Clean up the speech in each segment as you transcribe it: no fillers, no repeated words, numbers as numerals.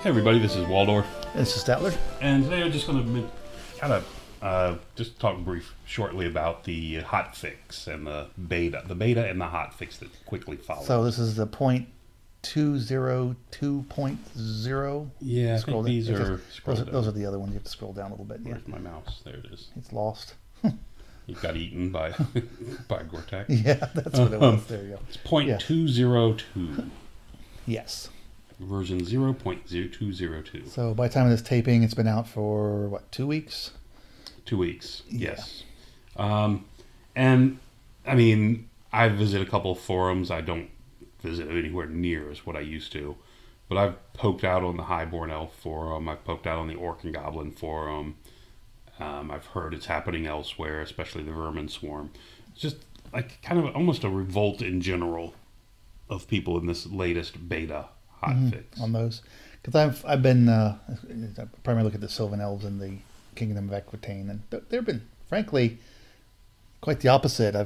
Hey everybody, this is Waldorf. This is Statler. And today I'm just going to kind of just talk shortly about the hotfix and the beta and the hotfix that quickly followed. So this is the 0.202.0. Yeah, I think these are those are the other ones. You have to scroll down a little bit. Where's my mouse? There it is. It's lost. It got eaten by Gore-Tex. Yeah, that's what it was. There you go. It's 0.202. Yes. Version 0.0202. So by the time of this taping, it's been out for, what, 2 weeks? 2 weeks, Yeah. yes. And, I mean, I visit a couple of forums. I don't visit anywhere near as what I used to. But I've poked out on the Highborn Elf forum. I've poked out on the Orc and Goblin forum. I've heard it's happening elsewhere, especially the Vermin Swarm. It's just like kind of almost a revolt in general of people in this latest beta hotfix. On those. Because I've been, I primarily look at the Sylvan Elves and the Kingdom of Aquitaine, and they've been, frankly, quite the opposite.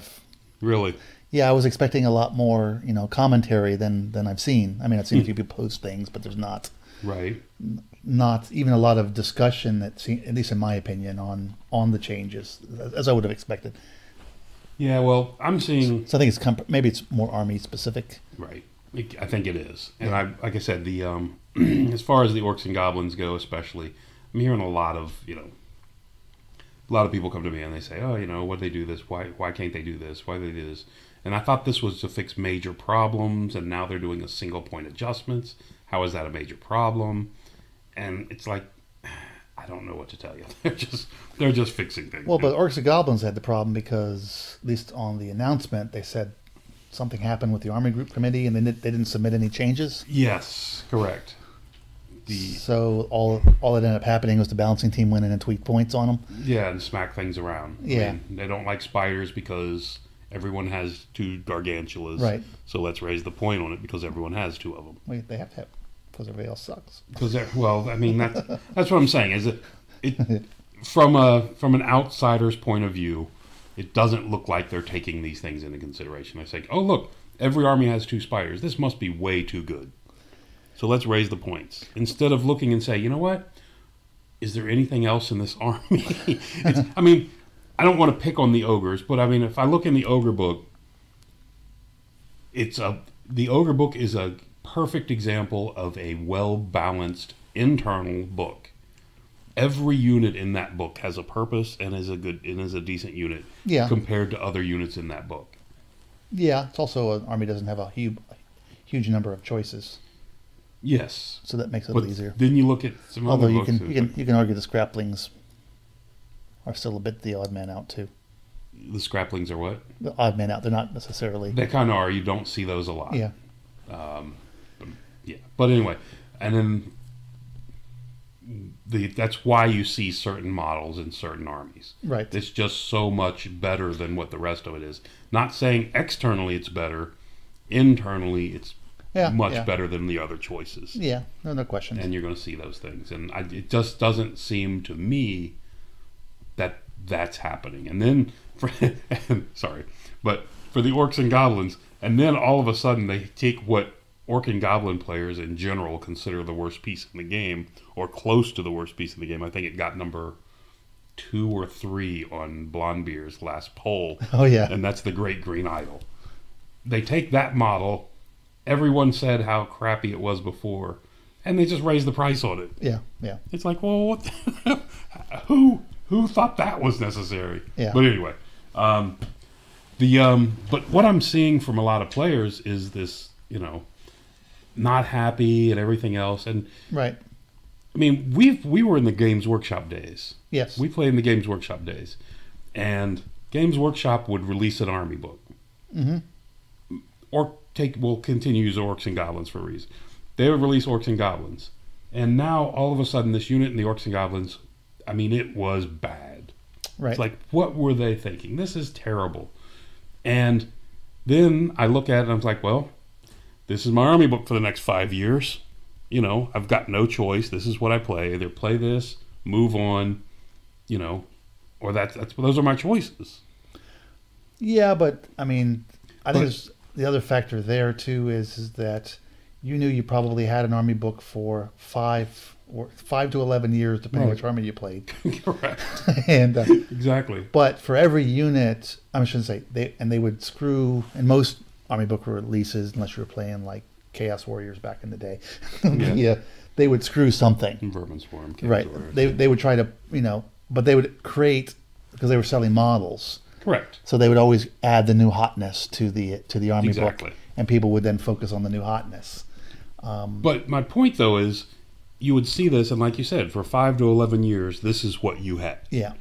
Really? Yeah, I was expecting a lot more, commentary than I've seen. I mean, I've seen a few people post things, but there's not even a lot of discussion, at least in my opinion, on the changes, as I would have expected. Yeah, well, I'm seeing... So I think maybe it's more army specific. Right. I think it is. And like I said, the as far as the Orcs and Goblins go especially, I'm hearing a lot of people come to me and they say, oh, what do they do this? Why can't they do this? Why do they do this? And I thought this was to fix major problems, and now they're doing a single point adjustments. How is that a major problem? And it's like, I don't know what to tell you. They're just fixing things. Well, but Orcs and Goblins had the problem because, at least on the announcement, they said something happened with the Army Group Committee, and they didn't submit any changes. Yes, correct. So all that ended up happening was the balancing team went in and tweaked points on them. Yeah, and smack things around. Yeah. I mean, they don't like spiders because everyone has 2 gargantulas. Right. So let's raise the point on it because everyone has 2 of them. Well, they have to have, because everybody else sucks. Well, I mean, that's what I'm saying. Is it from an outsider's point of view, it doesn't look like they're taking these things into consideration. They say, oh, look, every army has 2 spiders. This must be way too good. So let's raise the points. Instead of looking and say, you know what? Is there anything else in this army? I mean, I don't want to pick on the ogres, but I mean, if I look in the ogre book, the ogre book is a perfect example of a well-balanced internal book. Every unit in that book has a purpose and is a decent unit compared to other units in that book. Yeah, it's also an army doesn't have a huge number of choices. Yes, so that makes it a little easier. Then you look at some other books. Although you can argue the scraplings are still a bit the odd man out too. The scraplings are what? The odd man out. They're not necessarily. They kind of are. You don't see those a lot. Yeah. Yeah. But anyway, and then that's why you see certain models in certain armies. Right. It's just so much better than what the rest of it is. Not saying externally it's better. Internally it's much better than the other choices. Yeah. No question. And you're going to see those things. And it just doesn't seem to me that that's happening. And then, sorry, but for the Orcs and Goblins, and then all of a sudden they take what Orc and Goblin players in general consider the worst piece in the game, or close to the worst piece in the game. I think it got number 2 or 3 on Blondebeard's last poll. Oh, yeah. And that's the Great Green Idol. They take that model, everyone said how crappy it was before, and they just raise the price on it. Yeah, yeah. It's like, well, what who thought that was necessary? Yeah. But anyway, but what I'm seeing from a lot of players is this, not happy and everything else. And right. I mean, we were in the Games Workshop days. Yes. We played in the Games Workshop days, and Games Workshop would release an army book. Mm-hmm. We'll continue to use Orcs and Goblins for a reason. They would release Orcs and Goblins. And now, all of a sudden, this unit in the Orcs and Goblins, I mean, it was bad. Right. It's like, what were they thinking? This is terrible. And then I look at it and I'm like, well, this is my army book for the next 5 years. I've got no choice. This is what I play. Either play this, move on, or those are my choices. Yeah, but, I mean, I think the other factor there, too, is that you knew you probably had an army book for 5 to 11 years, depending which army you played. Correct. And exactly. But for every unit, I shouldn't say they would screw in most army book releases, unless you were playing like Chaos Warriors back in the day. Yeah, they would screw something. Vermin Swarm. Right. They would try to, but they would create, because they were selling models. Correct. So they would always add the new hotness to the army exactly. book, and people would then focus on the new hotness. But my point, though, is you would see this, and like you said, for 5 to 11 years, this is what you had. Yeah.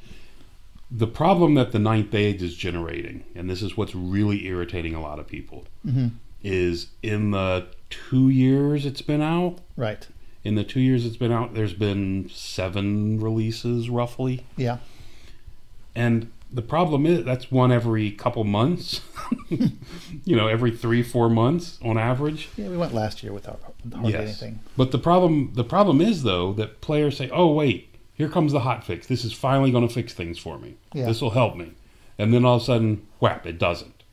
The problem that the Ninth Age is generating, and this is what's really irritating a lot of people, is in the 2 years it's been out. Right. In the 2 years it's been out, there's been 7 releases, roughly. Yeah. And the problem is that's one every couple months. Every 3-4 months on average. Yeah, we went last year without hardly anything. But the problem is, though, that players say, "Oh, wait, here comes the hotfix. This is finally going to fix things for me. Yeah. This will help me." And then all of a sudden, whap, it doesn't.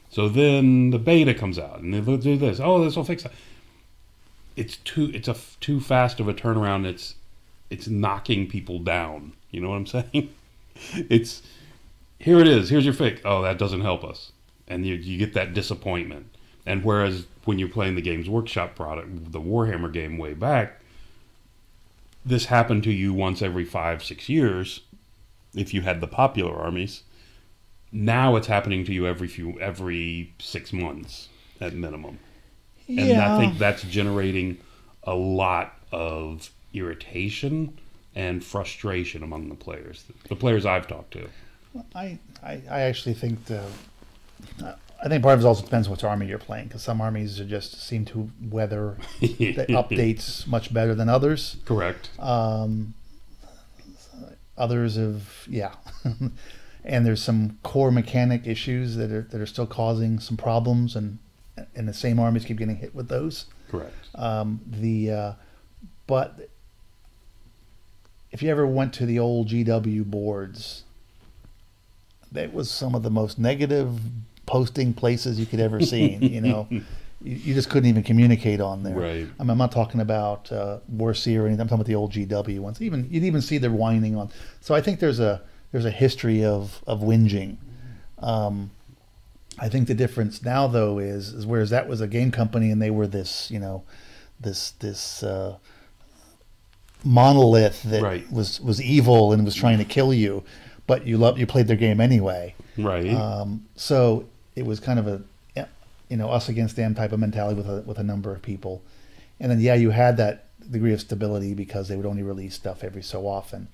So then the beta comes out, and they'll do this. Oh, this will fix it. It's too fast of a turnaround. It's knocking people down. You know what I'm saying? Here it is. Here's your fix. Oh, that doesn't help us. And you get that disappointment. And whereas when you're playing the Games Workshop product, the Warhammer game way back, this happened to you once every 5-6 years if you had the popular armies. Now it's happening to you every 6 months at minimum. Yeah. And I think that's generating a lot of irritation and frustration among the players I've talked to. I actually think I think part of it also depends which army you're playing, because some armies just seem to weather the updates much better than others. Correct. Others have, and there's some core mechanic issues that are still causing some problems, and the same armies keep getting hit with those. Correct. But if you ever went to the old GW boards, that was some of the most negative posting places you could ever seen. You just couldn't even communicate on there. Right. I'm not talking about War Sea or anything. I'm talking about the old GW ones. You'd even see their whining on. So I think there's a history of whinging. I think the difference now, though, is whereas that was a game company and they were this monolith that was evil and was trying to kill you, but you played their game anyway. Right. So it was kind of a us against them type of mentality with a number of people, and then you had that degree of stability because they would only release stuff every so often,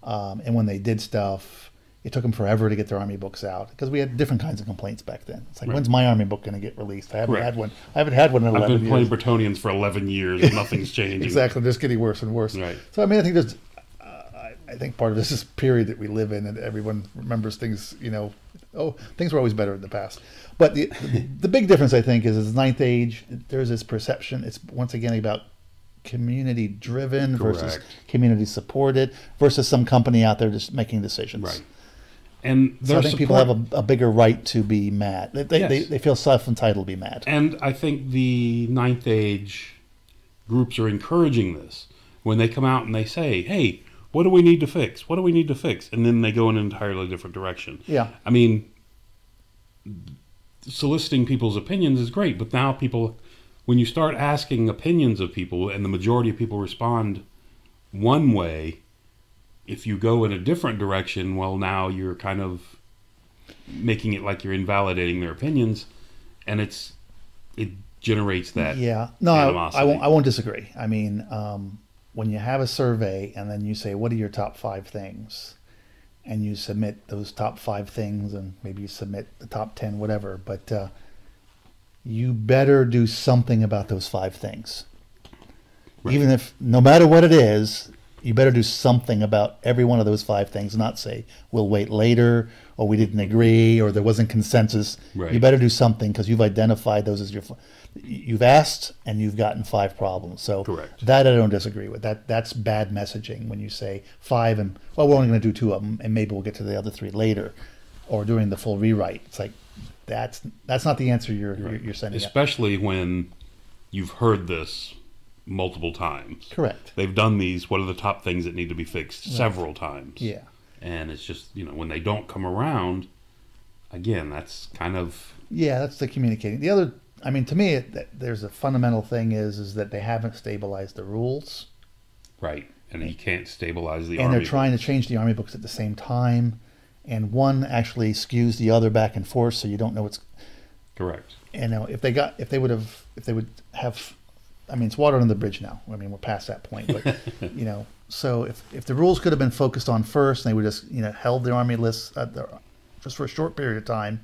and when they did stuff, it took them forever to get their army books out because we had different kinds of complaints back then. It's like, when's my army book going to get released? I haven't had one. I haven't had one in 11 years. I've been playing Bretonnians for 11 years and nothing's changing. Exactly. They're just getting worse and worse. Right. So, I think there's, I think part of this is period that we live in, and everyone remembers things, things were always better in the past. But the big difference, I think, is Ninth Age, there's this perception. It's once again about community driven versus community supported versus some company out there just making decisions. Right. And so I think people have a bigger right to be mad. They feel self-entitled to be mad. And I think the Ninth Age groups are encouraging this when they come out and they say, "Hey, what do we need to fix? What do we need to fix?" And then they go in an entirely different direction. Yeah. I mean, soliciting people's opinions is great, but now when you start asking opinions of people and the majority of people respond one way, if you go in a different direction, well, now you're kind of making it like you're invalidating their opinions, and it generates that. Yeah, no, animosity. I won't disagree. I mean, when you have a survey and then you say, "What are your top 5 things?" and you submit those top 5 things, and maybe you submit the top 10, whatever, but you better do something about those 5 things, even if no matter what it is. You better do something about every one of those 5 things, not say, we'll wait later, or we didn't agree, or there wasn't consensus. Right. You better do something because you've identified those as you've asked and you've gotten 5 problems. So that I don't disagree with. That's bad messaging when you say 5 and, well, we're only going to do 2 of them and maybe we'll get to the other 3 later, or during the full rewrite. It's like, that's not the answer you're sending. Especially when you've heard this multiple times. Correct. They've done these. What are the top things that need to be fixed several times? Yeah. And it's just, when they don't come around, again, that's kind of... Yeah, that's the communicating. The other, to me, there's a fundamental thing is that they haven't stabilized the rules. Right. And you can't stabilize the army. And they're trying to change the army books at the same time. And one actually skews the other back and forth, so you don't know what's... Correct. And if they would have, it's water under the bridge now. We're past that point, but so if the rules could have been focused on first, and they would just held the army lists just for a short period of time,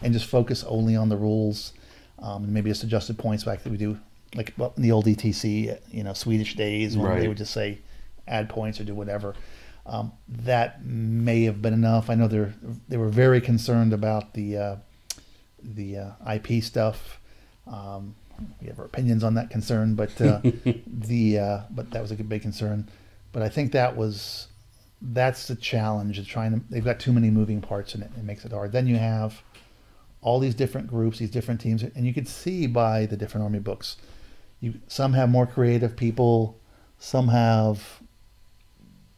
and just focus only on the rules, maybe just adjusted points back that we do like in the old ETC, Swedish days when they would just say add points or do whatever. That may have been enough. I know they were very concerned about the IP stuff. We have our opinions on that concern, but but that was a big concern. But I think that's the challenge of they've got too many moving parts in it. It makes it hard. Then you have all these different groups, these different teams, and you can see by the different army books. Some have more creative people, some have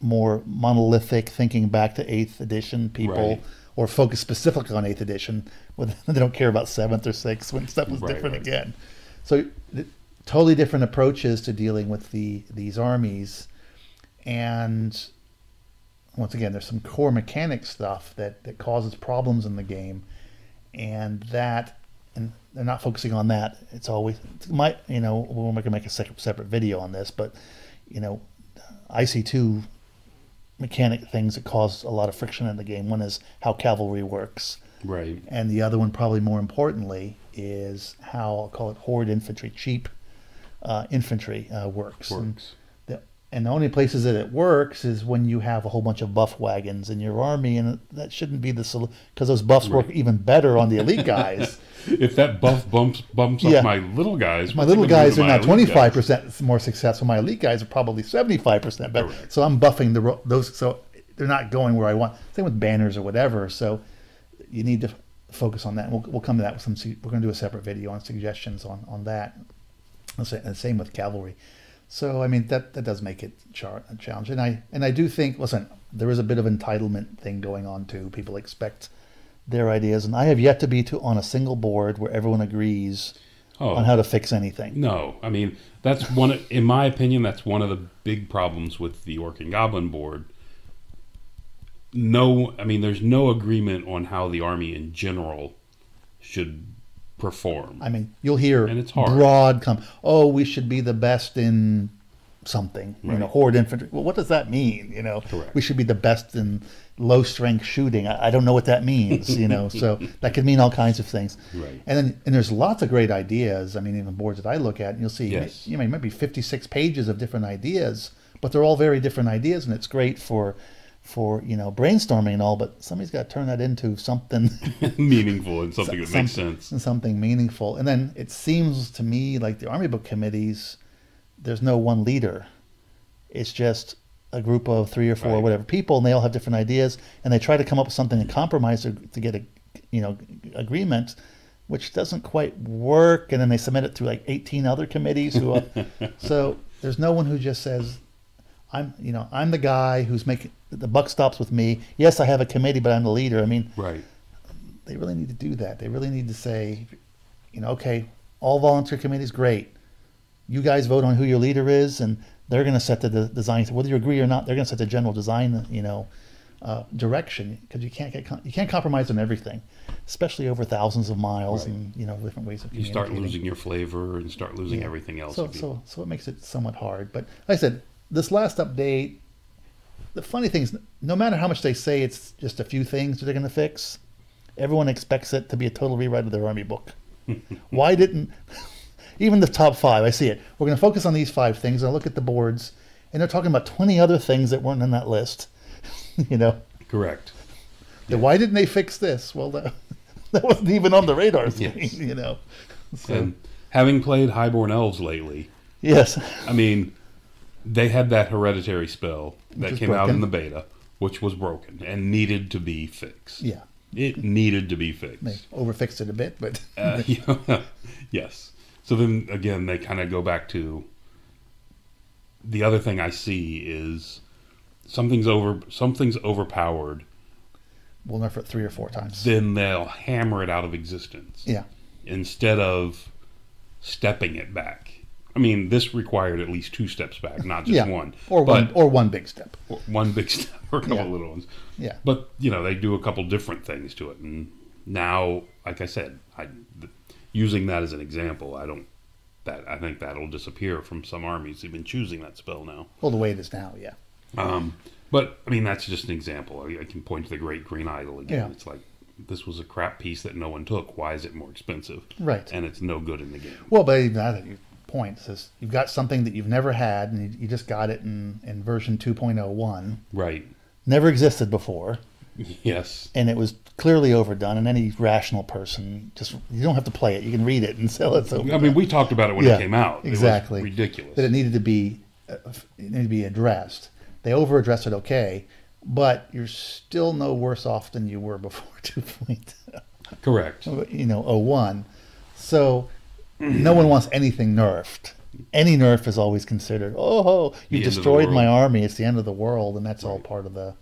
more monolithic, thinking back to 8th edition people, or focus specifically on 8th edition. They don't care about 7th or 6th when stuff was different again. So totally different approaches to dealing with these armies. And once again, there's some core mechanic stuff that causes problems in the game. And they're not focusing on that. It's always, we're going to make a separate video on this, but, I see two mechanic things that cause a lot of friction in the game. One is how cavalry works. Right. And the other one, probably more importantly, is how, I'll call it horde infantry, cheap infantry works. And the only places that it works is when you have a whole bunch of buff wagons in your army, and that shouldn't be the solution, because those buffs work even better on the elite guys. If that buff bumps up my little guys, my little guys are now 25% more successful. My elite guys are probably 75% better. Correct. So I'm buffing those, so they're not going where I want. Same with banners or whatever. So you need to focus on that. And we'll come to that with we're going to do a separate video on suggestions on that. And same with cavalry. So that does make it a challenge, and I do think, listen, there is a bit of entitlement thing going on too. People expect their ideas, and I have yet to be on a single board where everyone agrees on how to fix anything. No, that's in my opinion, that's one of the big problems with the Orc and Goblin board. No, there's no agreement on how the army in general should perform. You'll hear and it's hard. Broad we should be the best in something, horde infantry. Well, what does that mean? Correct. We should be the best in low strength shooting. I don't know what that means, so that could mean all kinds of things. Right. And there's lots of great ideas. Even boards that I look at, and you'll see, it might be 56 pages of different ideas, but they're all very different ideas, and it's great for brainstorming and all, but somebody's got to turn that into something meaningful and something that makes sense. And something meaningful. And then it seems to me like the Army Book committees, there's no one leader. It's just a group of 3 or 4 or whatever people, and they all have different ideas, and they try to come up with something and compromise to get agreement, which doesn't quite work. And then they submit it to like 18 other committees so there's no one who just says, I'm the guy who's making the buck stops with me. Yes, I have a committee, but I'm the leader. Right. They really need to do that. They really need to say, okay, all volunteer committees, great. You guys vote on who your leader is, and they're going to set the design. Whether you agree or not, they're going to set the general design, direction, because you can't compromise on everything, especially over thousands of miles and different ways of communicating. You start losing your flavor and start losing everything else. So it makes it somewhat hard. But like I said, this last update, the funny thing is, no matter how much they say it's just a few things that they're going to fix, everyone expects it to be a total rewrite of their army book. Why didn't, even the top 5, I see it. We're going to focus on these 5 things, and I look at the boards, and they're talking about 20 other things that weren't in that list. Correct. Why didn't they fix this? Well, that wasn't even on the radar screen, So, and having played Highborn Elves lately, yes. They had that hereditary spell that came out in the beta, which was broken and needed to be fixed. Yeah. It needed to be fixed. They overfixed it a bit, but... Yes. So then again, they kind of go back to the other thing I see is something's overpowered. We'll nerf it 3 or 4 times. Then they'll hammer it out of existence. Yeah. Instead of stepping it back. I mean, this required at least 2 steps back, not just one. Or one big step. Or one big step, or a couple little ones. Yeah. But, they do a couple different things to it. And now, like I said, using that as an example, I think that'll disappear from some armies who've been choosing that spell now. Well, the way it is now, yeah. But, I mean, that's just an example. I can point to the Great Green Idol again. Yeah. It's like, this was a crap piece that no one took. Why is it more expensive? Right. And it's no good in the game. Well, but even that point says you've got something that you've never had, and you just got it in version 2.01. Right. Never existed before. Yes. And it was clearly overdone, and any rational person, you don't have to play it. You can read it and sell it. I mean, we talked about it when it came out. Exactly. It was ridiculous. That it needed to be addressed. They over-addressed it okay, but you're still no worse off than you were before 2.0. Correct. 01. So no one wants anything nerfed. Any nerf is always considered, you destroyed my army, it's the end of the world, and that's all part of the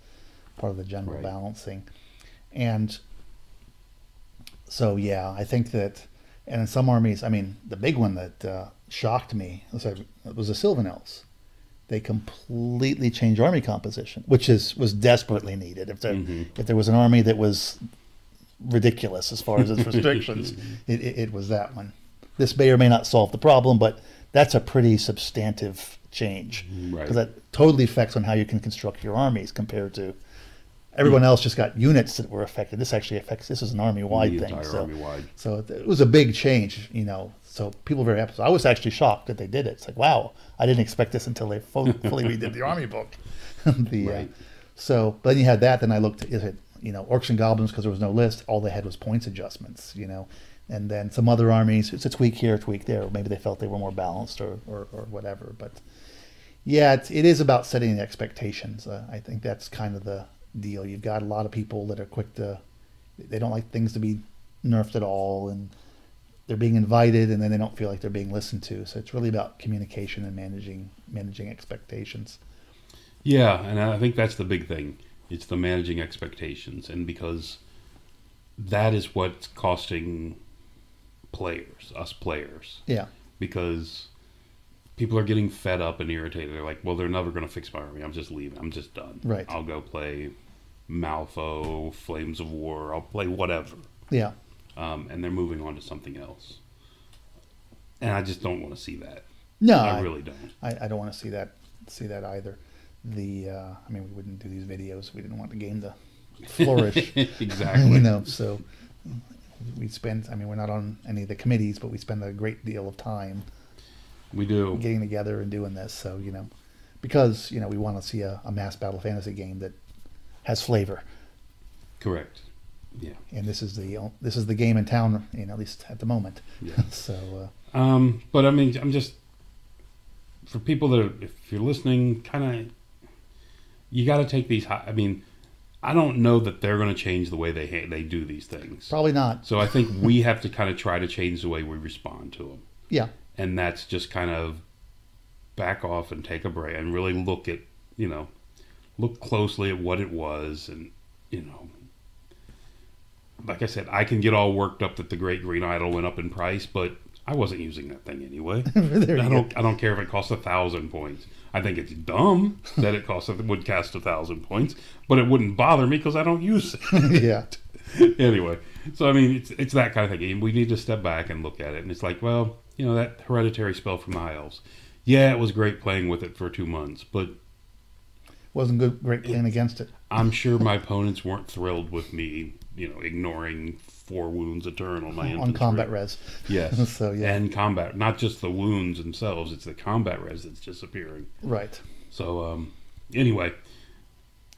general balancing. And so I think that, and in some armies, I mean, the big one that shocked me was the Sylvanels. They completely changed army composition, which was desperately needed. If there was an army that was ridiculous as far as its restrictions, it was that one. This may or may not solve the problem, but that's a pretty substantive change, because that totally affects on how you can construct your armies compared to everyone else. Just got units that were affected. This actually affects. This is an army-wide thing. So it was a big change, So people were very happy. So I was actually shocked that they did it. It's like, wow, I didn't expect this until they fully redid the army book. So, but then you had that. Then I looked at orcs and goblins, because there was no list. All they had was points adjustments. And then some other armies, it's a tweak here, a tweak there. Or maybe they felt they were more balanced or whatever. But yeah, it is about setting the expectations. I think that's kind of the deal. You've got a lot of people that are they don't like things to be nerfed at all, and they're being invited, and then they don't feel like they're being listened to. So it's really about communication and managing expectations. Yeah, and I think that's the big thing. It's the managing expectations, and because that is what's costing us players. Yeah. Because people are getting fed up and irritated. They're like, well, they're never going to fix my army. I'm just leaving. I'm just done. Right. I'll go play Malifaux, Flames of War. I'll play whatever. Yeah. And they're moving on to something else. And I just don't want to see that. No, I really don't. I don't want to see that either. I mean, we wouldn't do these videos if we didn't want the game to flourish. Exactly. So we spend, we're not on any of the committees, but we spend a great deal of time. We do. Getting together and doing this. So, because, we want to see a mass battle fantasy game that has flavor. Correct. Yeah. And this is the game in town, at least at the moment. Yeah. So. But I mean, I'm just, for people that if you're listening, kind of, you got to take these. I don't know that they're going to change the way they do these things. Probably not. So I think we have to kind of try to change the way we respond to them. Yeah. And that's just kind of back off and take a break and really look closely at what it was. And, like I said, I can get all worked up that the Great Green Idol went up in price, but I wasn't using that thing anyway. I don't care if it costs 1,000 points. I think it's dumb that it would cost 1,000 points, but it wouldn't bother me because I don't use it. Yeah. Anyway, so I mean, it's that kind of thing. We need to step back and look at it, and it's like, well, that hereditary spell from the High Elves. Yeah, it was great playing with it for 2 months, but wasn't great playing against it. I'm sure my opponents weren't thrilled with me, ignoring 4 wounds a turn on my infantry. On combat res. Yes. So, yeah. And combat, not just the wounds themselves, it's the combat res that's disappearing. Right. So, anyway.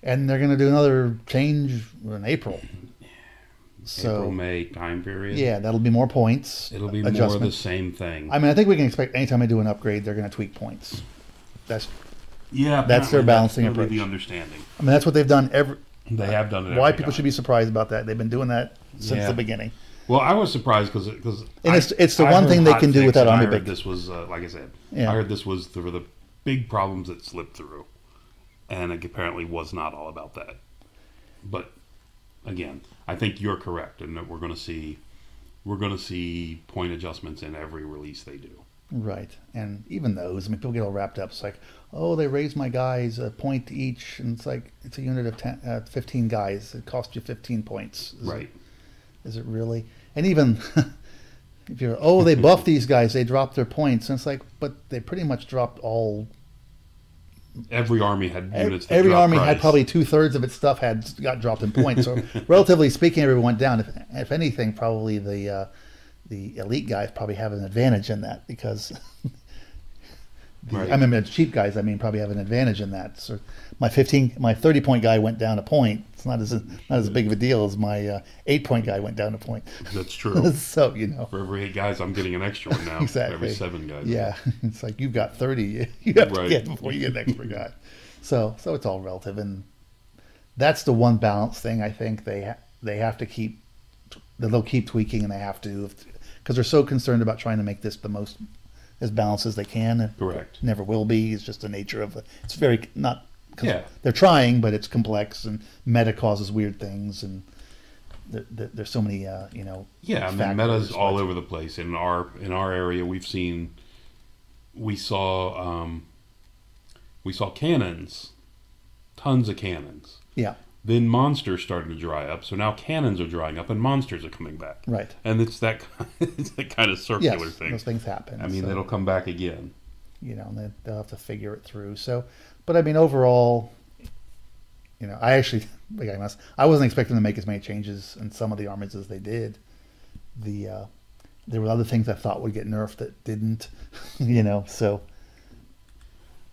And they're going to do another change in April. So, April, May time period. Yeah, that'll be more points. It'll be more of the same thing. I think we can expect anytime they do an upgrade, they're going to tweak points. That's their balancing approach. The understanding. That's what they've done They have done it. Why people should be surprised about that? They've been doing that since the beginning. Well, I was surprised because it's the one thing they can do without Army Big. This was like I said. Yeah. I heard this was for the big problems that slipped through, and it apparently was not all about that. But again, I think you're correct, and that we're going to see point adjustments in every release they do. Right, and even those, I mean, people get all wrapped up. It's like, oh, they raised my guys a point each, and it's like it's a unit of 15 guys. It cost you 15 points. Is it really? And even if you're, oh, they buffed these guys, they dropped their points, and it's like, but they pretty much dropped all. Every army had units. Every army had probably 2/3 of its stuff got dropped in points. So relatively speaking, everyone went down. If anything, probably the elite guys probably have an advantage in that because I mean the cheap guys. I mean probably have an advantage in that. So my 30-point guy went down a point. It's not as big of a deal as my 8-point guy went down a point. That's true. So for every 8 guys, I'm getting an extra one now. Exactly. For every 7 guys. Yeah, it's like you've got 30. You have to get before you get an extra guy. So it's all relative, and that's the one balance thing I think they have to keep. They'll keep tweaking, and they have to because they're so concerned about trying to make this the most as balanced as they can. Correct. It never will be. It's just the nature of it. It's very not. Yeah. They're trying, but it's complex, and meta causes weird things, and there's so many Yeah, I mean, meta's all over the place. In our area, we saw cannons, tons of cannons. Yeah. Then monsters started to dry up, so now cannons are drying up and monsters are coming back. Right. And it's that kind of circular thing. Those things happen. I mean, it'll come back again. And they'll have to figure it through. So, but I mean, overall, I actually, I wasn't expecting to make as many changes in some of the armies as they did. There were other things I thought would get nerfed that didn't, so.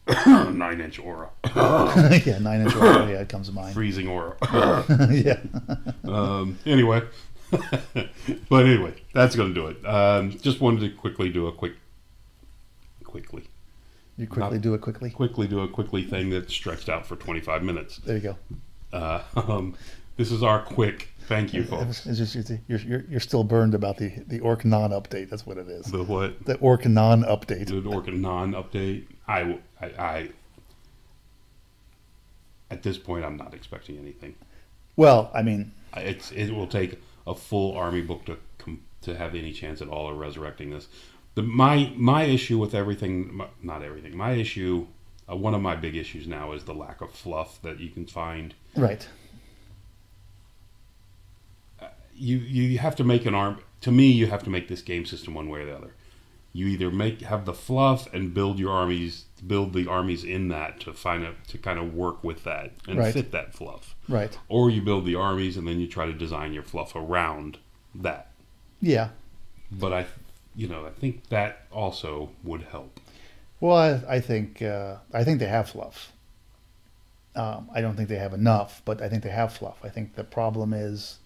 9-inch aura. Yeah, 9-inch aura. Yeah, it comes to mind. Freezing aura. Yeah. Anyway, but anyway, that's going to do it. Just wanted to quickly do a quickly. You quickly do a quickly thing that stretched out for 25 minutes. There you go. This is our quick thank you, folks. It's just, you're still burned about the Orc Non update. That's what it is. The what? The Orc Non update. The Orc Non update. I at this point, I'm not expecting anything. Well, I mean, it will take a full army book to have any chance at all of resurrecting this. My issue with everything, not everything. My issue, one of my big issues now is the lack of fluff that you can find. Right. You have to make an arm. To me, you have to make this game system one way or the other. You either have the fluff and build the armies in that to kind of work with that and fit that fluff. Right. Or you build the armies and then you try to design your fluff around that. Yeah. But I think that also would help. Well, I think they have fluff. I don't think they have enough, but I think they have fluff. I think the problem is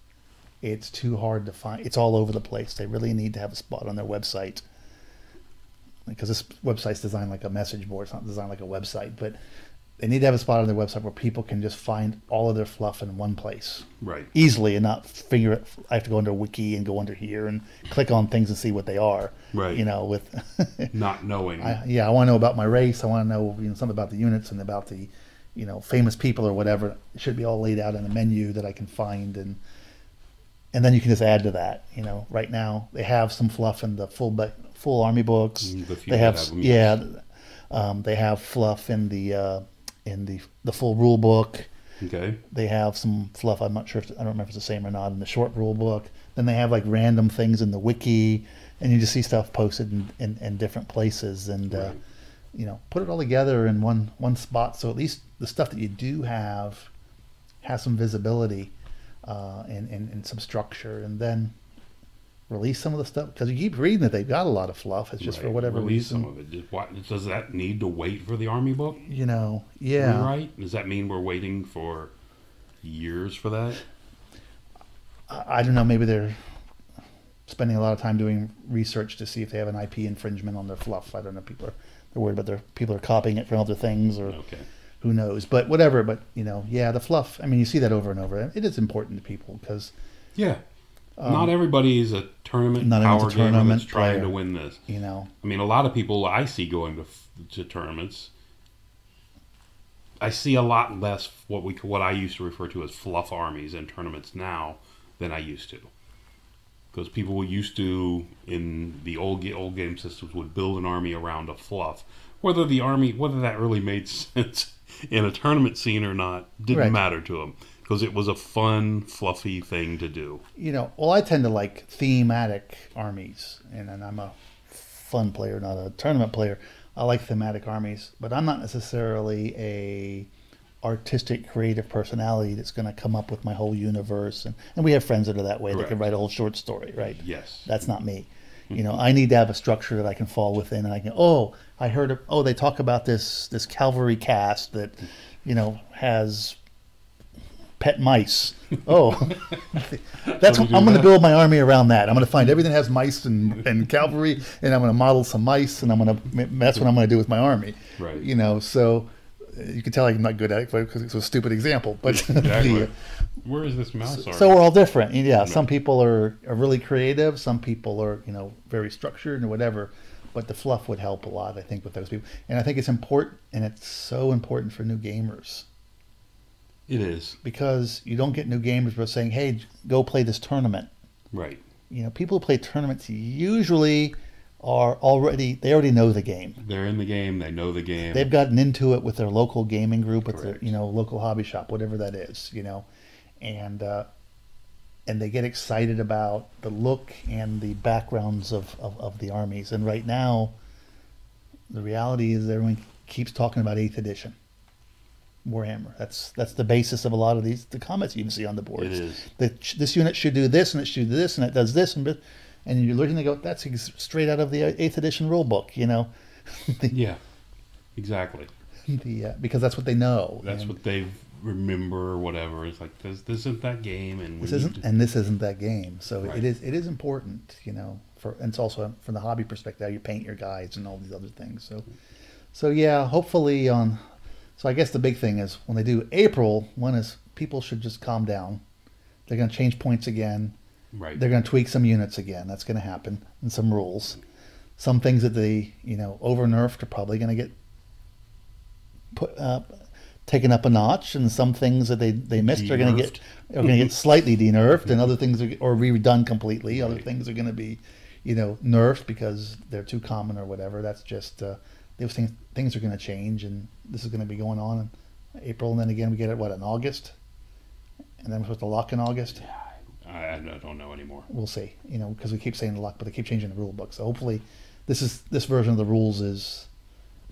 it's too hard to find. It's all over the place. They really need to have a spot on their website. Because this website's designed like a message board. It's not designed like a website, but they need to have a spot on their website where people can just find all of their fluff in one place. Right. Easily and not figure it. I have to go under Wiki and go under here and click on things and see what they are. Right. With not knowing. I want to know about my race. I want to know something about the units and about the famous people or whatever. It should be all laid out in a menu that I can find and then you can just add to that. Right now they have some fluff in the full army books. They have they have fluff in the full rule book. Okay. They have some fluff. I'm not sure. I don't remember if it's the same or not in the short rule book. Then they have like random things in the wiki, and you just see stuff posted in different places, and put it all together in one spot. So at least the stuff that you do have has some visibility and some structure, and then release some of the stuff, because you keep reading that they've got a lot of fluff. It's just for whatever reason. Some of it. Does that need to wait for the army book? Yeah. Right? Does that mean we're waiting for years for that? I don't know. Maybe they're spending a lot of time doing research to see if they have an IP infringement on their fluff. I don't know. They're worried about people are copying it from other things, or who knows. But whatever. But the fluff. I mean, you see that over and over. It is important to people because not everybody is a tournament power gamer that's trying to win this. You know, I mean, a lot of people I see going to tournaments. I see a lot less what I used to refer to as fluff armies in tournaments now than I used to. Because people used to, in the old game systems, would build an army around a fluff. Whether that really made sense in a tournament scene or not didn't matter to them. Because it was a fun, fluffy thing to do. You know, well, I tend to like thematic armies. And I'm a fun player, not a tournament player. I like thematic armies. But I'm not necessarily a artistic, creative personality that's going to come up with my whole universe. And we have friends that are that way. Correct. They can write a whole short story, right? Yes. That's not me. You know, I need to have a structure that I can fall within, and I can. I heard. They talk about this cavalry cast that, you know, has pet mice. That's I'm going to build my army around that. I'm going to find everything that has mice and cavalry, and I'm going to model some mice, and that's what I'm going to do with my army. Right. You know, so you can tell I'm not good at it because it's a stupid example, but exactly. Where is this mouse? So we're all different. Yeah, right. Some people are really creative. Some people are, you know, very structured and whatever. But the fluff would help a lot, I think, with those people. And I think it's important, and it's so important for new gamers. It is. Because you don't get new gamers by saying, hey, go play this tournament. Right. You know, people who play tournaments usually they already know the game. They're in the game. They know the game. They've gotten into it with their local gaming group, with their, you know, local hobby shop, whatever that is, you know. And they get excited about the look and the backgrounds of the armies. And right now, the reality is everyone keeps talking about 8th edition Warhammer. That's the basis of a lot of the comments you can see on the boards. It is. This unit should do this, and it should do this, and it does this, and you're looking to go, that's straight out of the 8th edition rule book, you know. Yeah, exactly. Because that's what they know. That's what they remember or whatever. It's like this isn't that game, and this isn't that game. So right. It is important, you know. And it's also from the hobby perspective, how you paint your guides and all these other things. So yeah, hopefully So I guess the big thing is when they do April, people should just calm down. They're going to change points again. Right. They're going to tweak some units again. That's going to happen, and some rules. Some things that they, you know, over nerfed are probably going to get taken up a notch, and some things that they missed are going to get slightly de-nerfed, and other things are redone completely. Other things are going to be, you know, nerfed because they're too common or whatever. That's just those things are going to change, and this is going to be going on in April, and then again we get it in August, and then we're supposed to lock in August. Yeah. I don't know anymore. We'll see, you know, because we keep saying lock, but they keep changing the rule book. So hopefully, this version of the rules is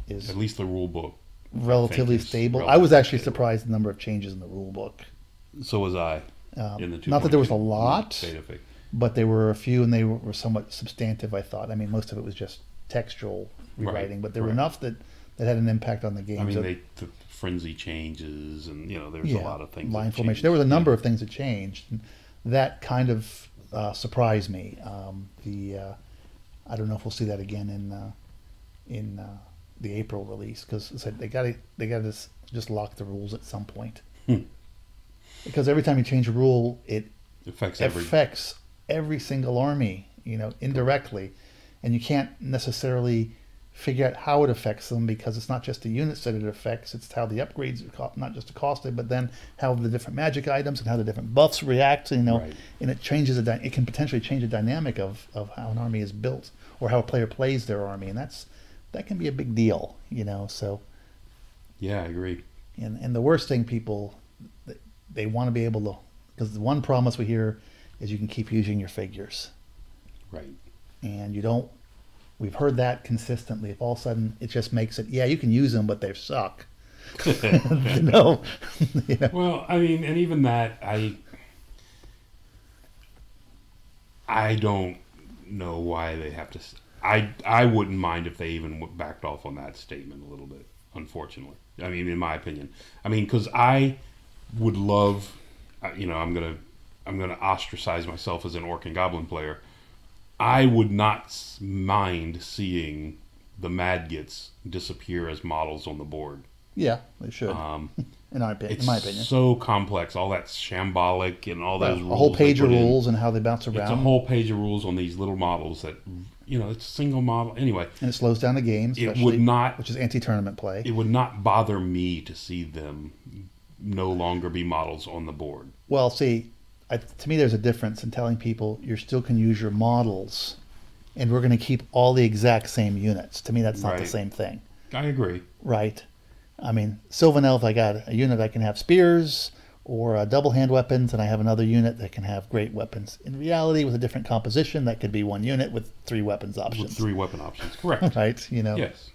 at least the rule book relatively stable. I was actually surprised the number of changes in the rule book. So was I. In the not that there was a lot, but there were a few, and they were somewhat substantive. I thought. I mean, most of it was just textual rewriting, but there were enough that had an impact on the game. I mean, the frenzy changes, and you know, there's a lot of things. Line formation. There was a number of things that changed. And that kind of surprised me. I don't know if we'll see that again in the April release, because they got to just lock the rules at some point. Because every time you change a rule, it affects every single army, you know, indirectly, and you can't necessarily figure out how it affects them, because it's not just the units that it affects, it's how the upgrades are not just the cost, but then how the different magic items and how the different buffs react, you know, and it changes it can potentially change the dynamic of how an army is built or how a player plays their army, and that can be a big deal, you know. So yeah, I agree. And the worst thing, people, they want to be able to, because the one promise we hear is you can keep using your figures, right? And you don't. We've heard that consistently. If all of a sudden it just makes it, yeah, you can use them, but they suck. No. You know? Well, I mean, and even that, I don't know why they have to. I wouldn't mind if they even backed off on that statement a little bit. Unfortunately, I mean, in my opinion, because I would love, you know, I'm gonna ostracize myself as an orc and goblin player. I would not mind seeing the Madgets disappear as models on the board. Yeah, they should. in my opinion. So complex, all that shambolic and all those rules. A whole page of rules and how they bounce around. It's a whole page of rules on these little models that, it's a single model. Anyway. And it slows down the game, it would not, which is anti-tournament play. It would not bother me to see them no longer be models on the board. Well, see, to me there's a difference in telling people you still can use your models and we're going to keep all the exact same units. To me, that's not the same thing. I agree. Right. I mean, Sylvan Elf, I got a unit that can have spears or double hand weapons, and I have another unit that can have great weapons. In reality, with a different composition, that could be one unit with 3 weapons options. With 3 weapon options, correct. Right, Yes.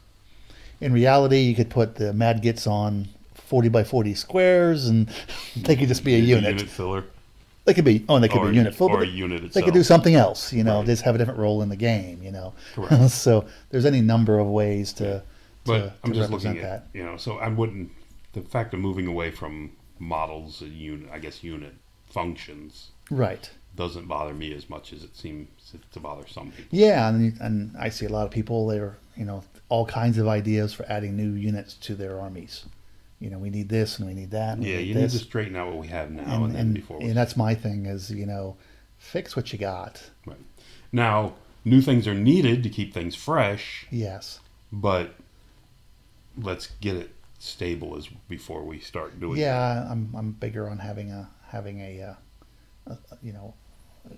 In reality, you could put the Mad Gits on 40 by 40 squares, and they could just be a unit. Unit filler. They could be, be a unit full, or a unit itself. They could do something else, just have a different role in the game, Correct. So there's any number of ways to. But I'm just looking at that. So I wouldn't. The fact of moving away from models and unit functions, right, doesn't bother me as much as it seems to bother some people. Yeah, and I see a lot of people. They're all kinds of ideas for adding new units to their armies. We need this and we need that. And you need to straighten out what we have now and then before. And that's my thing is fix what you got. Right. Now, new things are needed to keep things fresh. Yes. But let's get it stable before we start doing. Yeah, I'm bigger on having a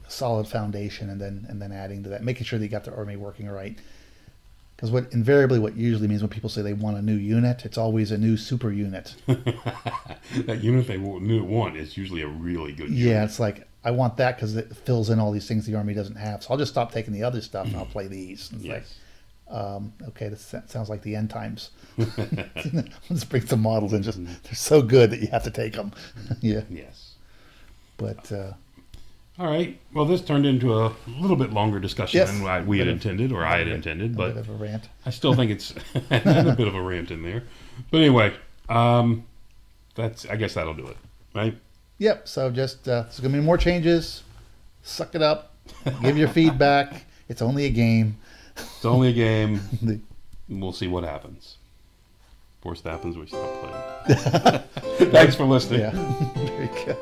solid foundation and then adding to that, making sure that you got the army working right. Because what usually means when people say they want a new unit, it's always a new super unit. That unit they want is usually a really good unit. Yeah, it's like, I want that because it fills in all these things the army doesn't have. So I'll just stop taking the other stuff and I'll play these. It's yes. Okay, that sounds like the end times. Let's bring some models in. They're so good that you have to take them. Yeah. Yes. But... all right. Well, this turned into a little bit longer discussion than we had intended, or I had intended. But a bit of a rant. I still think it's a bit of a rant in there. But anyway, I guess that'll do it, right? Yep. So just there's gonna be more changes. Suck it up. Give your feedback. It's only a game. It's only a game. We'll see what happens. Worst happens, we stop playing. Thanks for listening. Yeah. Very good.